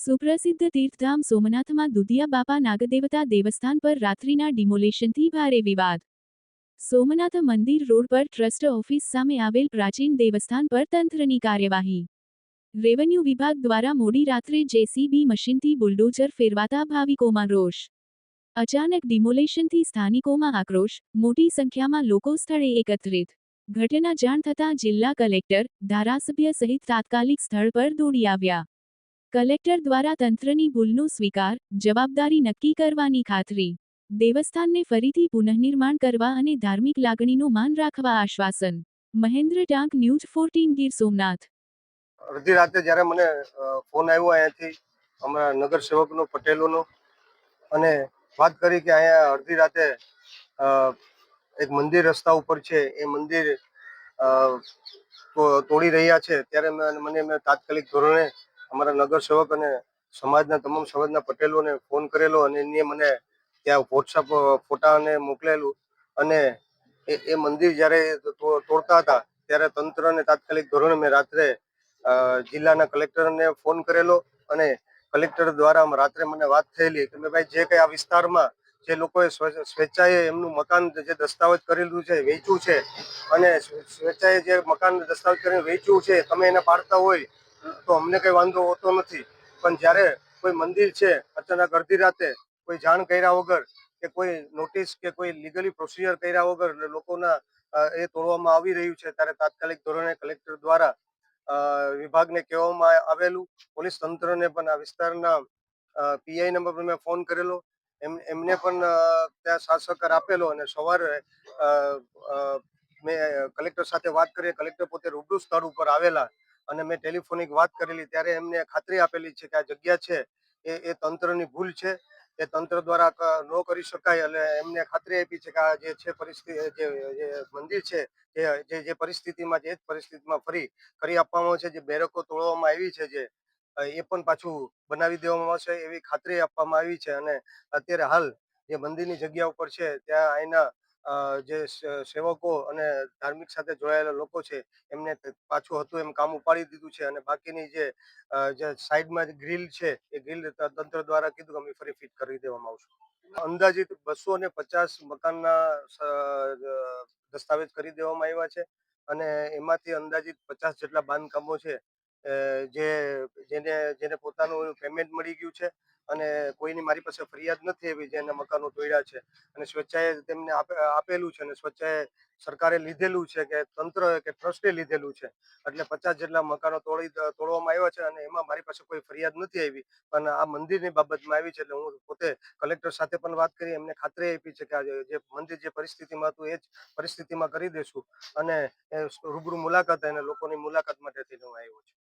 સુપ્રસિદ્ધ તીર્થધામ સોમનાથમાં દુધિયા બાપા નાગદેવતા દેવસ્થાન પર રાત્રિના ડિમોલેશનથી ભારે વિવાદ. સોમનાથ મંદિર રોડ પર ટ્રસ્ટ ઓફિસ સામે આવેલ પ્રાચીન દેવસ્થાન પર તંત્રની કાર્યવાહી. રેવન્યુ વિભાગ દ્વારા મોડી રાત્રે જેસીબી મશીનથી બુલડોઝર ફેરવાતા ભાવિકોમાં રોષ. અચાનક ડિમોલેશનથી સ્થાનિકોમાં આક્રોશ, મોટી સંખ્યામાં લોકો સ્થળે એકત્રિત. ઘટના જાણ થતાં જિલ્લા કલેક્ટર, ધારાસભ્ય સહિત તાત્કાલિક સ્થળ પર દોડી આવ્યા. કલેક્ટર દ્વારા તંત્રની ભૂલનો સ્વીકાર, જવાબદારી નક્કી કરવાની ખાતરી. દેવસ્થાનને ફરીથી પુનઃનિર્માણ કરવા અને ધાર્મિક લાગણીનો માન રાખવા આશ્વાસન. મહેન્દ્ર ટાંક, ન્યૂઝ 14 ગીર સોમનાથ. અડધી રાતે જ્યારે મને ફોન આવ્યો અહીંયાથી અમારા નગર સેવકનો પટેલોનો, અને વાત કરી કે અહીંયા અડધી રાતે એક મંદિર રસ્તા ઉપર છે, એ મંદિર તોડી રહ્યા છે, ત્યારે મેં તાત્કાલિક ધોરણે અમારા નગર સેવક અને સમાજના તમામ સમાજના પટેલોને ફોન કરેલો, અને એને મને ત્યાં વોટ્સઅપ ફોટા અને મોકલેલું. અને એ મંદિર જ્યારે તોડતા હતા ત્યારે તંત્રને તાત્કાલિક ધોરણે મેં રાત્રે જિલ્લાના કલેક્ટરને ફોન કરેલો, અને કલેક્ટર દ્વારા રાત્રે મને વાત થયેલી કે મેં ભાઈ જે કંઈ આ વિસ્તારમાં જે લોકોએ સ્વેચ્છાએ એમનું મકાન જે દસ્તાવેજ કરેલું છે વેચ્યું છે, અને સ્વેચ્છાએ જે મકાન દસ્તાવેજ કરીને વેચ્યું છે, તમે એને પાડતા હોય તો અમને કંઈ વાંધો હોતો નથી. પણ જ્યારે કોઈ મંદિર છે અચાનક અડધી રાતે કોઈ જાણ કર્યા વગર કે કોઈ નોટિસ કે કોઈ લીગલી પ્રોસિજર કર્યા વગર લોકોના એ તોડવામાં આવી રહ્યું છે, ત્યારે તાત્કાલિક ધોરણે કલેક્ટર દ્વારા વિભાગને કહેવામાં આવેલું. પોલીસ તંત્રને પણ આ વિસ્તારના પીઆઈ નંબર પર મેં ફોન કરેલો, એમને પણ ત્યાં સાથ સહકાર આપેલો, અને સવારે મેં કલેક્ટર સાથે વાત કરી. કલેક્ટર પોતે રૂબરૂ સ્થળ ઉપર આવેલા, અને મેં ટેલિફોનિક વાત કરેલી, ત્યારે એમને ખાતરી આપેલી છે કે આ જગ્યા છે એ તંત્રની ભૂલ છે, એ તંત્ર દ્વારા ન કરી શકાય. અને એમને ખાતરી આપી છે કે આ જે છે પરિસ્થિતિ, જે મંદિર છે જે પરિસ્થિતિમાં છે એ જ પરિસ્થિતિમાં ફરી કરી આપવામાં આવશે. જે બેરકો તોડવામાં આવી છે જે એ પણ પાછું બનાવી દેવામાં આવશે એવી ખાતરી આપવામાં આવી છે. અને અત્યારે હાલ જે મંદિરની જગ્યા ઉપર છે ત્યાં અહીંના જે સેવકો અને ધાર્મિક સાથે જોડાયેલા લોકો છે એમને પાછું હતું એમ કામ ઉપાડી દીધું છે, અને બાકીની જે સાઈડમાં જે ગ્રીલ છે એ ગ્રીલ તંત્ર દ્વારા કીધું કે અમે ફરી ફિટ કરી દેવામાં આવશે. અંદાજિત 250 મકાનના દસ્તાવેજ કરી દેવામાં આવ્યા છે, અને એમાંથી અંદાજિત 50 જેટલા બાંધકામો છે જેને પોતાનું પેમેન્ટ મળી ગયું છે, અને કોઈની મારી પાસે ફરિયાદ નથી એવી જેના મકાનો તોડ્યા છે, અને સ્વેચ્છાએ તેમને આપેલું છે, અને સ્વેચ્છાએ સરકારે લીધેલું છે કે તંત્ર કે ટ્રસ્ટે લીધેલું છે. એટલે 50 જેટલા મકાનો તોડવામાં આવ્યા છે, અને એમાં મારી પાસે કોઈ ફરિયાદ નથી આવી, પણ આ મંદિરની બાબતમાં આવી છે. એટલે હું પોતે કલેક્ટર સાથે પણ વાત કરી, એમને ખાતરી આપી છે કે આ જે મંદિર જે પરિસ્થિતિમાં હતું એ જ પરિસ્થિતિમાં કરી દેશું, અને રૂબરૂ મુલાકાત અને લોકોની મુલાકાત માટે થઈને હું આવ્યો છું.